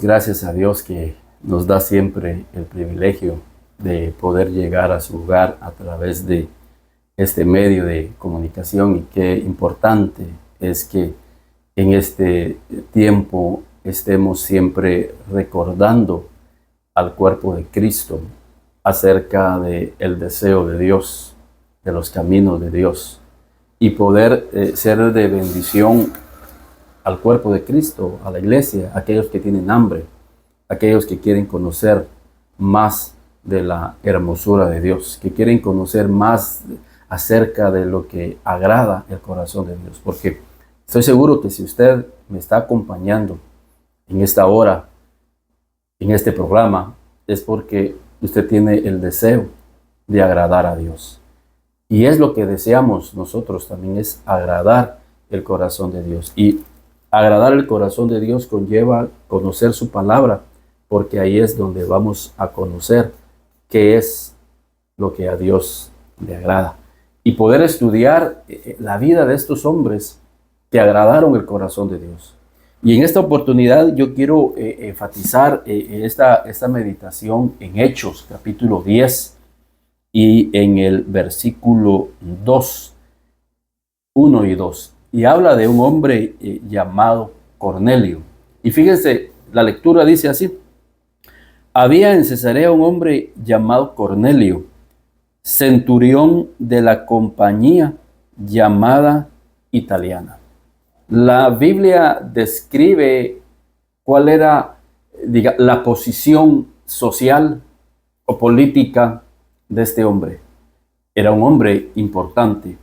Gracias a Dios que nos da siempre el privilegio de poder llegar a su hogar a través de este medio de comunicación, y qué importante es que en este tiempo estemos siempre recordando al cuerpo de Cristo acerca del deseo de Dios, de los caminos de Dios, y poder ser de bendición al cuerpo de Cristo, a la iglesia, a aquellos que tienen hambre, aquellos que quieren conocer más de la hermosura de Dios, que quieren conocer más acerca de lo que agrada el corazón de Dios. Porque estoy seguro que si usted me está acompañando en esta hora, en este programa, es porque usted tiene el deseo de agradar a Dios. Y es lo que deseamos nosotros también, es agradar el corazón de Dios. Y agradar el corazón de Dios conlleva conocer su palabra, porque ahí es donde vamos a conocer qué es lo que a Dios le agrada. Y poder estudiar la vida de estos hombres que agradaron el corazón de Dios. Y en esta oportunidad yo quiero enfatizar esta meditación en Hechos, capítulo 10, y en el versículo 2, 1 y 2. Y habla de un hombre llamado Cornelio. Y fíjense, la lectura dice así: había en Cesarea un hombre llamado Cornelio, centurión de la compañía llamada italiana. La Biblia describe cuál era, la posición social o política de este hombre. Era un hombre importante,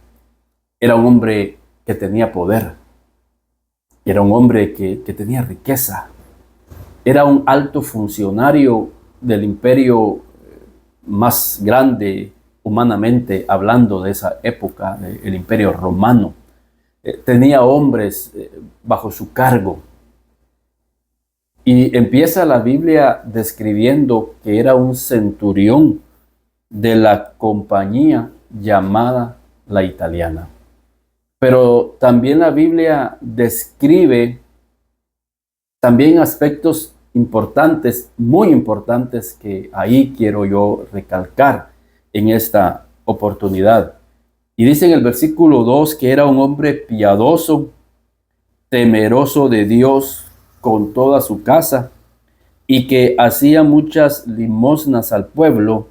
era un hombre que tenía poder, era un hombre que tenía riqueza, era un alto funcionario del imperio más grande humanamente hablando de esa época, el imperio romano. Tenía hombres bajo su cargo. Y empieza la Biblia describiendo que era un centurión de la compañía llamada la italiana. Pero también la Biblia describe también aspectos importantes, muy importantes, que ahí quiero yo recalcar en esta oportunidad. Y dice en el versículo 2 que era un hombre piadoso, temeroso de Dios con toda su casa, y que hacía muchas limosnas al pueblo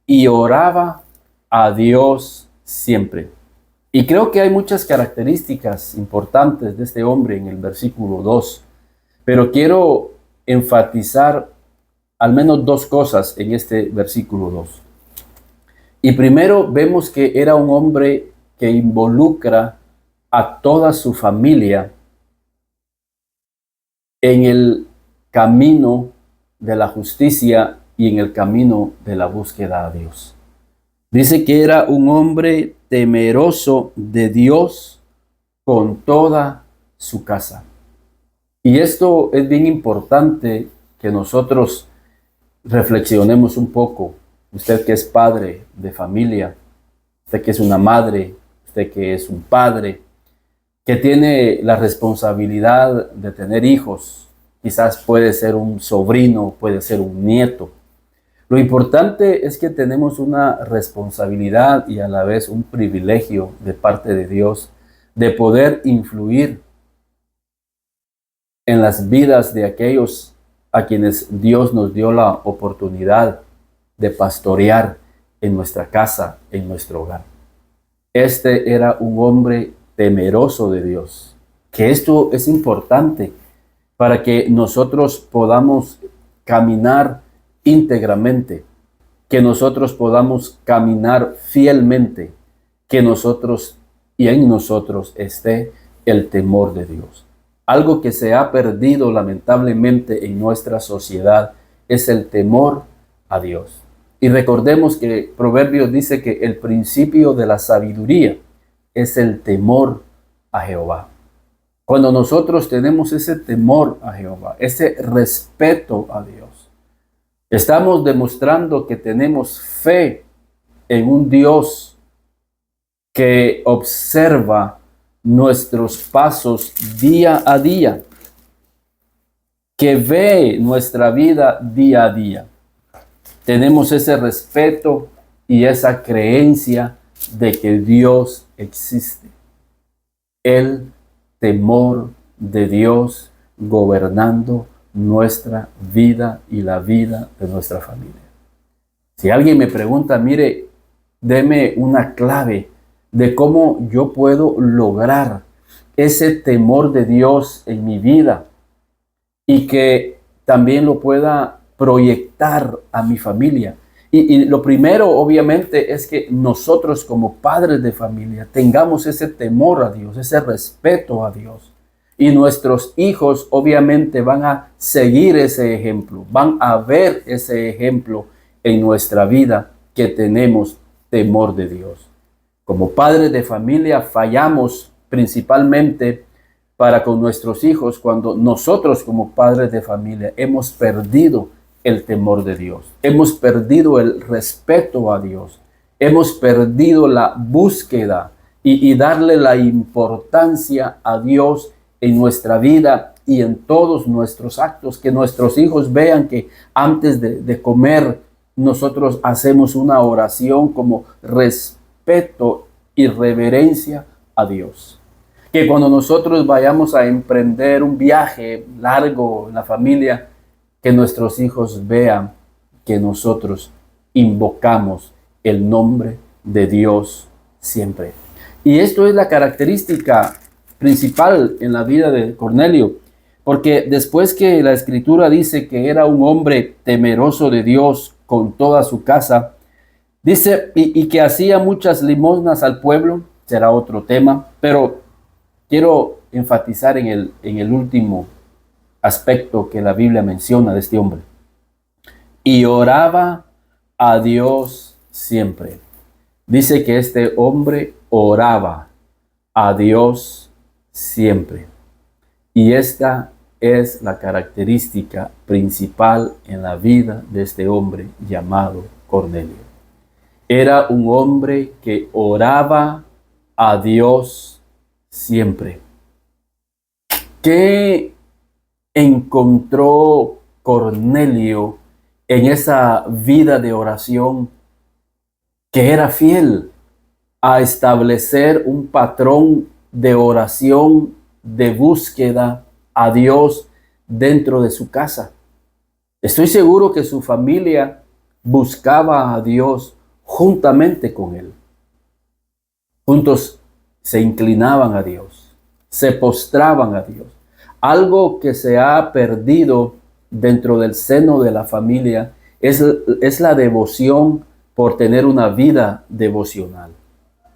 y oraba a Dios siempre. Y creo que hay muchas características importantes de este hombre en el versículo 2, pero quiero enfatizar al menos dos cosas en este versículo 2. Y primero vemos que era un hombre que involucra a toda su familia en el camino de la justicia y en el camino de la búsqueda a Dios. Dice que era un hombre temeroso de Dios con toda su casa. Y esto es bien importante que nosotros reflexionemos un poco. Usted que es padre de familia, usted que es una madre, usted que es un padre, que tiene la responsabilidad de tener hijos, quizás puede ser un sobrino, puede ser un nieto. Lo importante es que tenemos una responsabilidad y a la vez un privilegio de parte de Dios de poder influir en las vidas de aquellos a quienes Dios nos dio la oportunidad de pastorear en nuestra casa, en nuestro hogar. Este era un hombre temeroso de Dios, que esto es importante para que nosotros podamos caminar íntegramente, que nosotros podamos caminar fielmente, que nosotros y en nosotros esté el temor de Dios. Algo que se ha perdido lamentablemente en nuestra sociedad es el temor a Dios. Y recordemos que Proverbios dice que el principio de la sabiduría es el temor a Jehová. Cuando nosotros tenemos ese temor a Jehová, ese respeto a Dios, estamos demostrando que tenemos fe en un Dios que observa nuestros pasos día a día. que ve nuestra vida día a día. Tenemos ese respeto y esa creencia de que Dios existe. El temor de Dios gobernando nuestra vida y la vida de nuestra familia. Si alguien me pregunta, mire, deme una clave de cómo yo puedo lograr ese temor de Dios en mi vida y que también lo pueda proyectar a mi familia. Y lo primero, obviamente, es que nosotros como padres de familia tengamos ese temor a Dios, ese respeto a Dios. Y nuestros hijos obviamente van a seguir ese ejemplo, van a ver ese ejemplo en nuestra vida que tenemos temor de Dios. Como padres de familia fallamos principalmente para con nuestros hijos cuando nosotros como padres de familia hemos perdido el temor de Dios, hemos perdido el respeto a Dios, hemos perdido la búsqueda y darle la importancia a Dios en nuestra vida y en todos nuestros actos, que nuestros hijos vean que antes de comer nosotros hacemos una oración como respeto y reverencia a Dios. Que cuando nosotros vayamos a emprender un viaje largo en la familia, que nuestros hijos vean que nosotros invocamos el nombre de Dios siempre. Y esto es la característica principal en la vida de Cornelio, porque después que la Escritura dice que era un hombre temeroso de Dios con toda su casa, dice, y que hacía muchas limosnas al pueblo, será otro tema, pero quiero enfatizar en el último aspecto que la Biblia menciona de este hombre. Y oraba a Dios siempre. Dice que este hombre oraba a Dios siempre. Y esta es la característica principal en la vida de este hombre llamado Cornelio. Era un hombre que oraba a Dios siempre. ¿Qué encontró Cornelio en esa vida de oración? Que era fiel a establecer un patrón de oración, de búsqueda a Dios dentro de su casa. Estoy seguro que su familia buscaba a Dios juntamente con él. Juntos se inclinaban a Dios, se postraban a Dios. Algo que se ha perdido dentro del seno de la familia es la devoción por tener una vida devocional.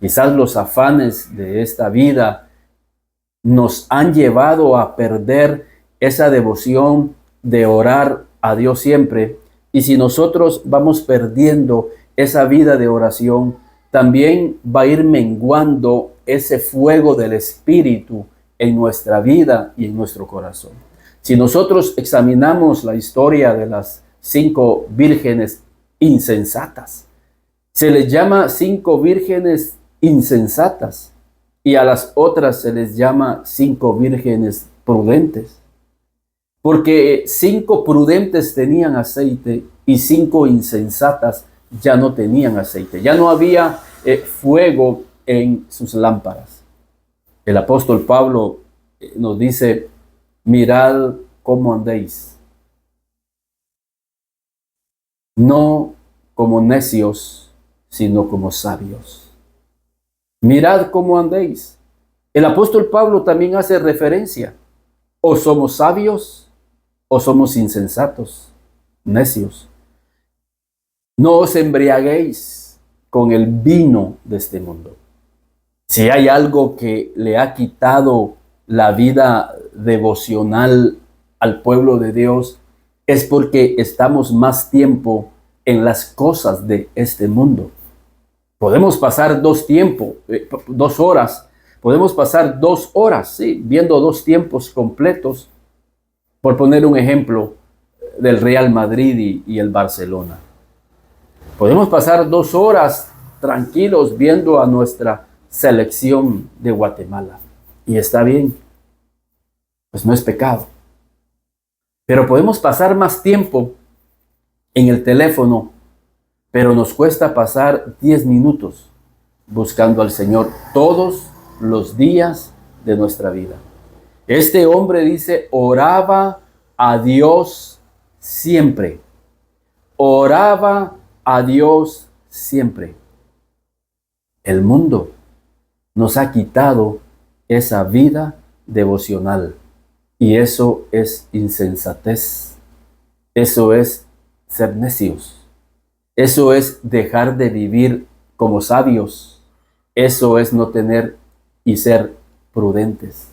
Quizás los afanes de esta vida nos han llevado a perder esa devoción de orar a Dios siempre. Y si nosotros vamos perdiendo esa vida de oración, también va a ir menguando ese fuego del Espíritu en nuestra vida y en nuestro corazón. Si nosotros examinamos la historia de las 5 vírgenes insensatas, se les llama 5 vírgenes insensatas y a las otras se les llama 5 vírgenes prudentes. Porque 5 prudentes tenían aceite y 5 insensatas ya no tenían aceite. Ya no había fuego en sus lámparas. El apóstol Pablo nos dice, mirad cómo andéis. No como necios, sino como sabios. Mirad cómo andéis. El apóstol Pablo también hace referencia. O somos sabios o somos insensatos, necios. No os embriaguéis con el vino de este mundo. Si hay algo que le ha quitado la vida devocional al pueblo de Dios, es porque estamos más tiempo en las cosas de este mundo. Podemos pasar 2 horas, podemos pasar 2 horas, ¿sí?, viendo 2 tiempos completos, por poner un ejemplo del Real Madrid y el Barcelona. Podemos pasar 2 horas tranquilos viendo a nuestra selección de Guatemala. Y está bien, pues no es pecado. Pero podemos pasar más tiempo en el teléfono, pero nos cuesta pasar 10 minutos buscando al Señor todos los días de nuestra vida. Este hombre dice, oraba a Dios siempre. Oraba a Dios siempre. El mundo nos ha quitado esa vida devocional y eso es insensatez. Eso es ser necios. Eso es dejar de vivir como sabios. Eso es no tener y ser prudentes.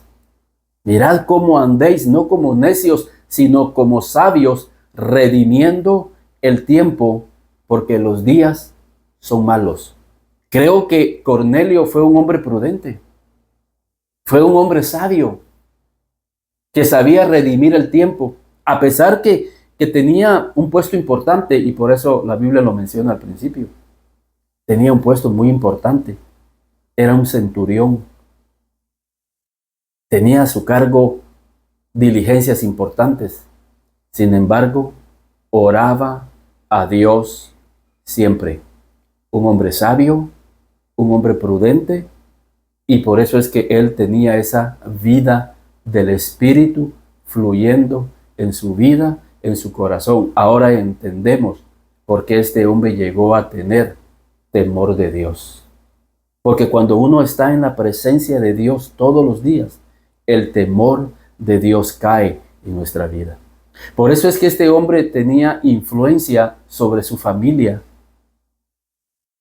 Mirad cómo andéis, no como necios, sino como sabios, redimiendo el tiempo, porque los días son malos. Creo que Cornelio fue un hombre prudente. Fue un hombre sabio, que sabía redimir el tiempo, a pesar que tenía un puesto importante, y por eso la Biblia lo menciona al principio. Tenía un puesto muy importante. Era un centurión. Tenía a su cargo diligencias importantes. Sin embargo, oraba a Dios siempre. Un hombre sabio, un hombre prudente, y por eso es que él tenía esa vida del Espíritu fluyendo en su vida, en su corazón. Ahora entendemos por qué este hombre llegó a tener temor de Dios. Porque cuando uno está en la presencia de Dios todos los días, el temor de Dios cae en nuestra vida. Por eso es que este hombre tenía influencia sobre su familia,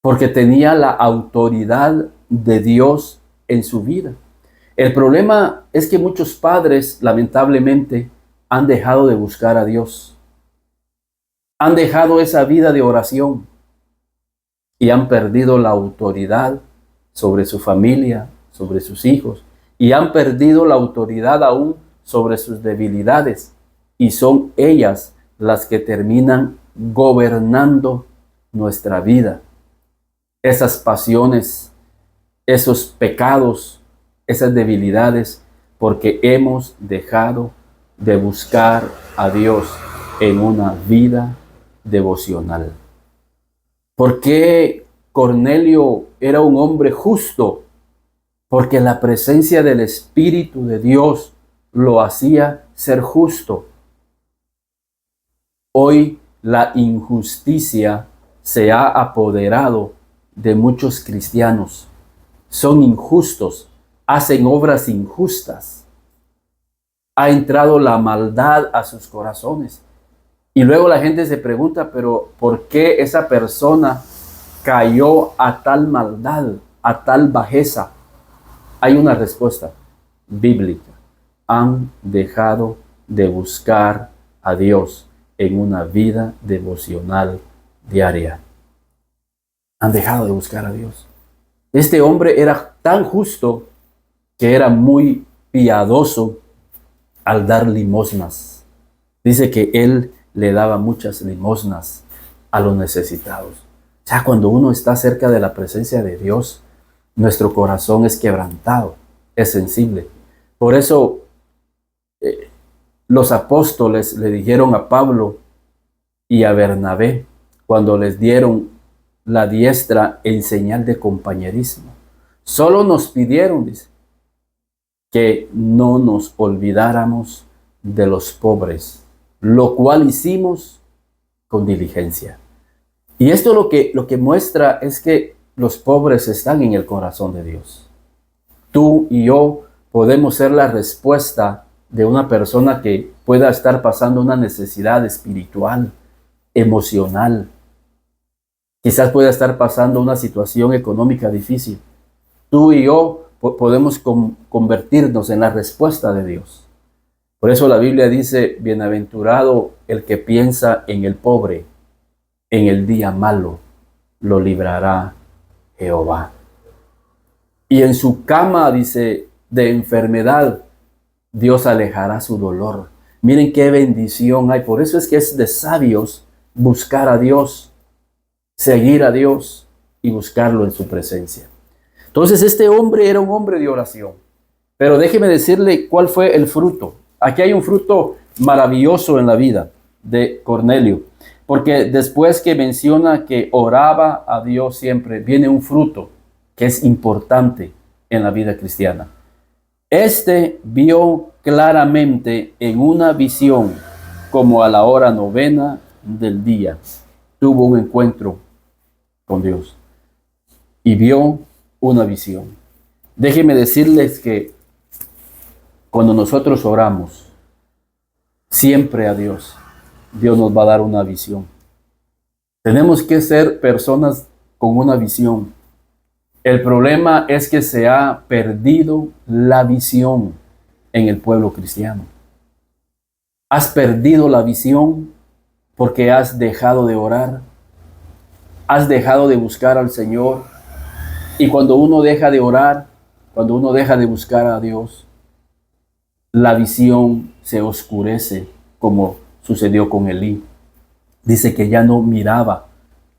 porque tenía la autoridad de Dios en su vida. El problema es que muchos padres, lamentablemente, han dejado de buscar a Dios. Han dejado esa vida de oración y han perdido la autoridad sobre su familia, sobre sus hijos, y han perdido la autoridad aún sobre sus debilidades, y son ellas las que terminan gobernando nuestra vida. Esas pasiones, esos pecados, esas debilidades, porque hemos dejado de buscar a Dios en una vida devocional. ¿Por qué Cornelio era un hombre justo? Porque la presencia del Espíritu de Dios lo hacía ser justo. Hoy la injusticia se ha apoderado de muchos cristianos. Son injustos, hacen obras injustas. Ha entrado la maldad a sus corazones. Y luego la gente se pregunta, pero ¿por qué esa persona cayó a tal maldad, a tal bajeza? Hay una respuesta bíblica. Han dejado de buscar a Dios en una vida devocional diaria. Han dejado de buscar a Dios. Este hombre era tan justo que era muy piadoso al dar limosnas. Dice que él le daba muchas limosnas a los necesitados. O sea, cuando uno está cerca de la presencia de Dios, nuestro corazón es quebrantado, es sensible. Por eso los apóstoles le dijeron a Pablo y a Bernabé, cuando les dieron la diestra en señal de compañerismo, solo nos pidieron, dice, que no nos olvidáramos de los pobres, lo cual hicimos con diligencia. Y esto lo que muestra es que los pobres están en el corazón de Dios. Tú y yo podemos ser la respuesta de una persona que pueda estar pasando una necesidad espiritual, emocional. Quizás pueda estar pasando una situación económica difícil. Tú y yo podemos convertirnos en la respuesta de Dios. Por eso la Biblia dice, bienaventurado el que piensa en el pobre, en el día malo lo librará Jehová. Y en su cama, dice, de enfermedad, Dios alejará su dolor. Miren qué bendición hay. Por eso es que es de sabios buscar a Dios, seguir a Dios y buscarlo en su presencia. Entonces este hombre era un hombre de oración. Pero déjeme decirle cuál fue el fruto. Aquí hay un fruto maravilloso en la vida de Cornelio, porque después que menciona que oraba a Dios siempre, viene un fruto que es importante en la vida cristiana. Este vio claramente en una visión, como a la hora 9 del día, tuvo un encuentro con Dios y vio una visión. Déjenme decirles que cuando nosotros oramos siempre a Dios, Dios nos va a dar una visión. Tenemos que ser personas con una visión. El problema es que se ha perdido la visión en el pueblo cristiano. Has perdido la visión porque has dejado de orar, has dejado de buscar al Señor. Y cuando uno deja de orar, cuando uno deja de buscar a Dios, la visión se oscurece, como sucedió con Elí. Dice que ya no miraba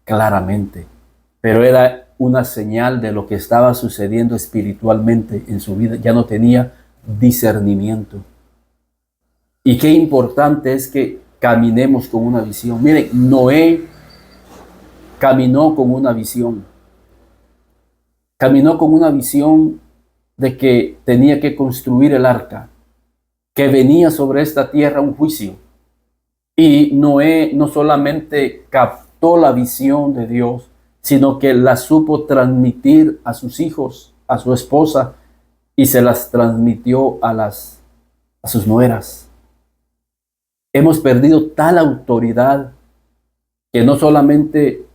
claramente, pero era una señal de lo que estaba sucediendo espiritualmente en su vida. Ya no tenía discernimiento. Y qué importante es que caminemos con una visión. Miren, Noé caminó con una visión. Caminó con una visión de que tenía que construir el arca, que venía sobre esta tierra un juicio. Y Noé no solamente captó la visión de Dios, sino que la supo transmitir a sus hijos, a su esposa, y se las transmitió a sus nueras. Hemos perdido tal autoridad que no solamente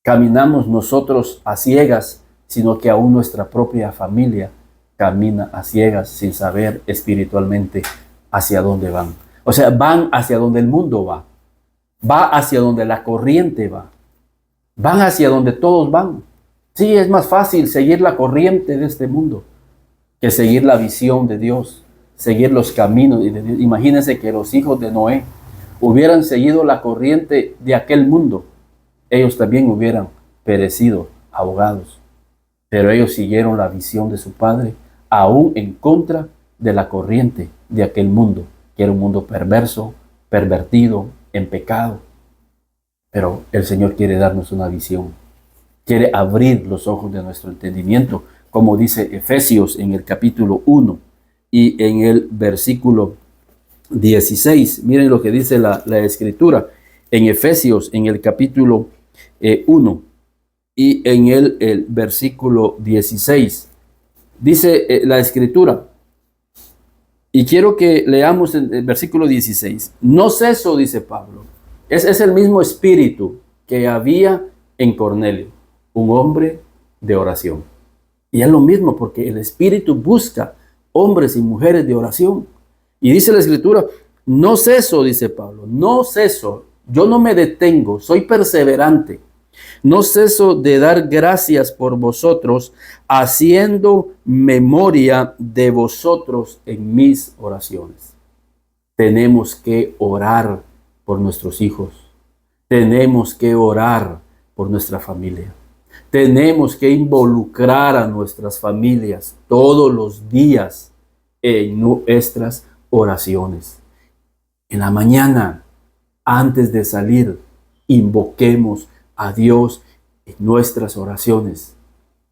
caminamos nosotros a ciegas, sino que aún nuestra propia familia camina a ciegas sin saber espiritualmente hacia dónde van. O sea, van hacia donde el mundo va. Va hacia donde la corriente va. Van hacia donde todos van. Sí, es más fácil seguir la corriente de este mundo que seguir la visión de Dios, seguir los caminos de Dios. Imagínense que los hijos de Noé hubieran seguido la corriente de aquel mundo. Ellos también hubieran perecido ahogados. Pero ellos siguieron la visión de su padre, aún en contra de la corriente de aquel mundo, que era un mundo perverso, pervertido, en pecado. Pero el Señor quiere darnos una visión. Quiere abrir los ojos de nuestro entendimiento, como dice Efesios en el capítulo 1 y en el versículo 16. Miren lo que dice la Escritura en Efesios en el capítulo 1 y en el versículo 16. Dice la Escritura, y quiero que leamos el versículo 16. No ceso, dice Pablo. Es el mismo espíritu que había en Cornelio, un hombre de oración. Y es lo mismo porque el espíritu busca hombres y mujeres de oración. Y dice la Escritura, no ceso, dice Pablo, no ceso, yo no me detengo, soy perseverante. No ceso de dar gracias por vosotros, haciendo memoria de vosotros en mis oraciones. Tenemos que orar por nuestros hijos. Tenemos que orar por nuestra familia. Tenemos que involucrar a nuestras familias todos los días en nuestras oraciones. En la mañana, antes de salir, invoquemos a Dios en nuestras oraciones.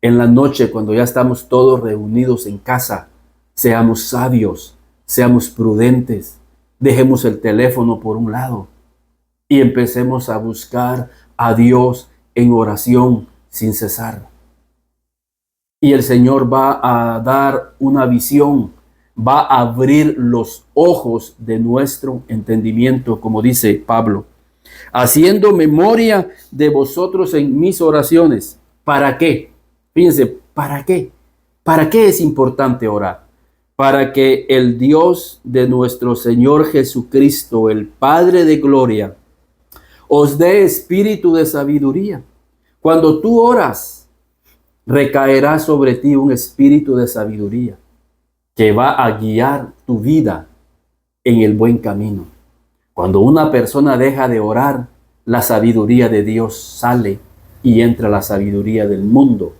En la noche, cuando ya estamos todos reunidos en casa, seamos sabios, seamos prudentes, dejemos el teléfono por un lado y empecemos a buscar a Dios en oración sin cesar. Y el Señor va a dar una visión, va a abrir los ojos de nuestro entendimiento, como dice Pablo, haciendo memoria de vosotros en mis oraciones. ¿Para qué? Fíjense, ¿para qué? ¿Para qué es importante orar? Para que el Dios de nuestro Señor Jesucristo, el Padre de gloria, os dé espíritu de sabiduría. Cuando tú oras, recaerá sobre ti un espíritu de sabiduría que va a guiar tu vida en el buen camino. Cuando una persona deja de orar, la sabiduría de Dios sale y entra la sabiduría del mundo.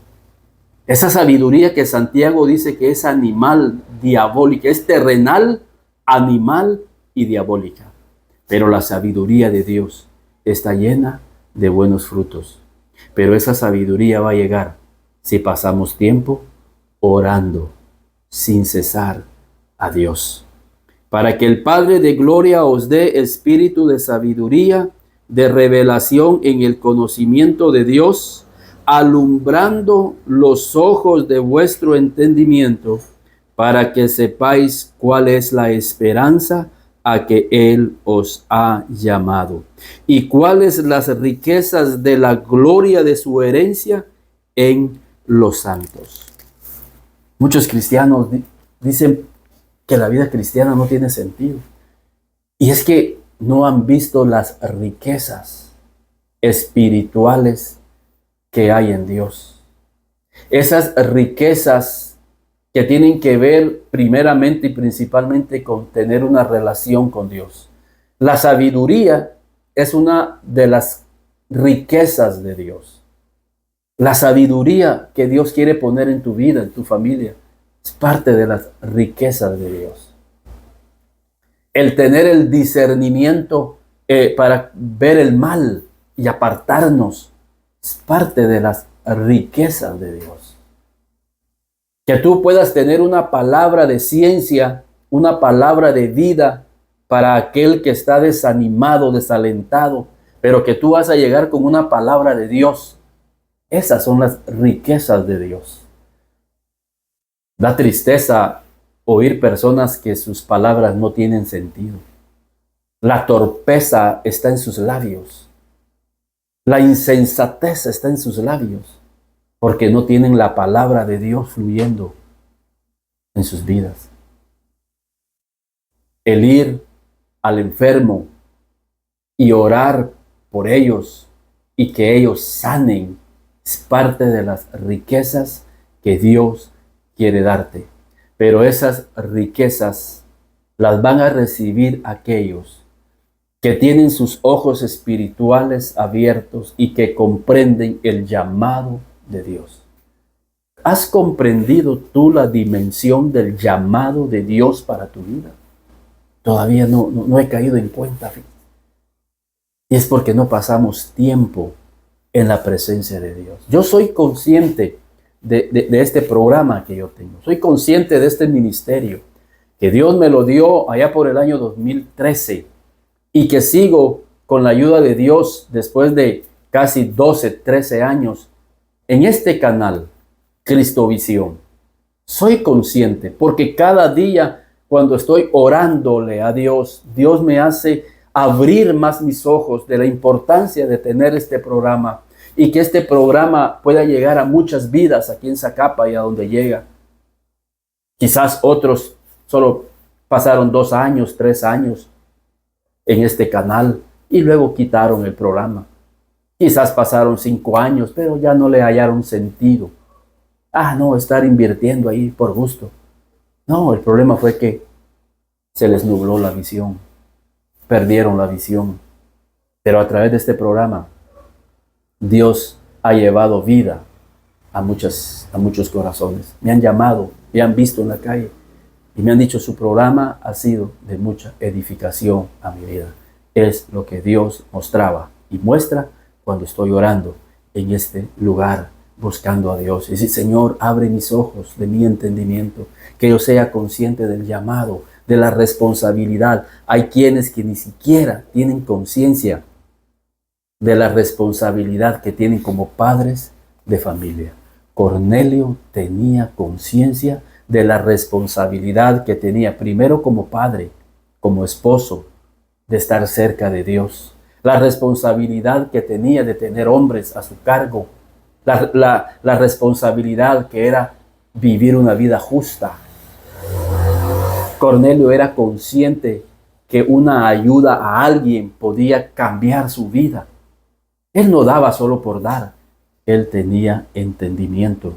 Esa sabiduría que Santiago dice que es animal, diabólica, es terrenal, animal y diabólica. Pero la sabiduría de Dios está llena de buenos frutos. Pero esa sabiduría va a llegar si pasamos tiempo orando sin cesar a Dios. Para que el Padre de gloria os dé espíritu de sabiduría, de revelación en el conocimiento de Dios, alumbrando los ojos de vuestro entendimiento, para que sepáis cuál es la esperanza a que Él os ha llamado, y cuáles las riquezas de la gloria de su herencia en los santos. Muchos cristianos dicen que la vida cristiana no tiene sentido. Y es que no han visto las riquezas espirituales que hay en Dios. Esas riquezas que tienen que ver primeramente y principalmente con tener una relación con Dios. La sabiduría es una de las riquezas de Dios. La sabiduría que Dios quiere poner en tu vida, en tu familia, es parte de las riquezas de Dios. El tener el discernimiento para ver el mal y apartarnos es parte de las riquezas de Dios. Que tú puedas tener una palabra de ciencia, una palabra de vida para aquel que está desanimado, desalentado, pero que tú vas a llegar con una palabra de Dios. Esas son las riquezas de Dios. Da tristeza oír personas que sus palabras no tienen sentido. La torpeza está en sus labios. La insensatez está en sus labios, porque no tienen la palabra de Dios fluyendo en sus vidas. El ir al enfermo y orar por ellos y que ellos sanen es parte de las riquezas que Dios quiere darte. Pero esas riquezas las van a recibir aquellos que tienen sus ojos espirituales abiertos y que comprenden el llamado de Dios. ¿Has comprendido tú la dimensión del llamado de Dios para tu vida? Todavía no he caído en cuenta. Y es porque no pasamos tiempo en la presencia de Dios. Yo soy consciente de este programa que yo tengo. Soy consciente de este ministerio que Dios me lo dio allá por el año 2013 y que sigo con la ayuda de Dios después de casi 12, 13 años en este canal, Cristovisión. Soy consciente porque cada día cuando estoy orándole a Dios, Dios me hace abrir más mis ojos de la importancia de tener este programa y que este programa pueda llegar a muchas vidas aquí en Zacapa y a donde llega. Quizás otros solo pasaron 2 años, 3 años en este canal y luego quitaron el programa. Quizás pasaron 5 años, pero ya no le hallaron sentido. No, estar invirtiendo ahí por gusto. No, el problema fue que se les nubló la visión. Perdieron la visión. Pero a través de este programa, Dios ha llevado vida a muchos corazones. Me han llamado, me han visto en la calle y me han dicho su programa ha sido de mucha edificación a mi vida. Es lo que Dios mostraba y muestra cuando estoy orando en este lugar buscando a Dios. Y decir, Señor, abre mis ojos de mi entendimiento, que yo sea consciente del llamado, de la responsabilidad. Hay quienes que ni siquiera tienen conciencia de la responsabilidad que tienen como padres de familia. Cornelio tenía conciencia de la responsabilidad que tenía primero como padre, como esposo, de estar cerca de Dios. La responsabilidad que tenía de tener hombres a su cargo. La responsabilidad que era vivir una vida justa. Cornelio era consciente que una ayuda a alguien podía cambiar su vida. Él no daba solo por dar. Él tenía entendimiento,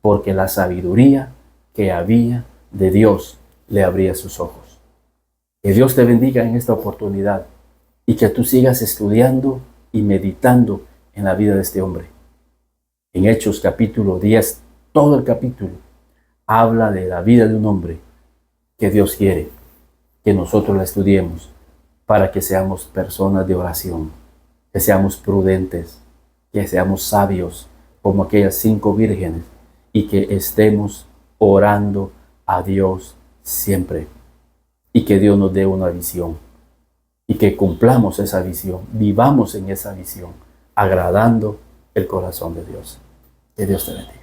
porque la sabiduría que había de Dios le abría sus ojos. Que Dios te bendiga en esta oportunidad y que tú sigas estudiando y meditando en la vida de este hombre. En Hechos capítulo 10, todo el capítulo habla de la vida de un hombre que Dios quiere que nosotros la estudiemos para que seamos personas de oración, que seamos prudentes, que seamos sabios como aquellas 5 vírgenes y que estemos orando a Dios siempre y que Dios nos dé una visión y que cumplamos esa visión, vivamos en esa visión, agradando el corazón de Dios. Que Dios te bendiga.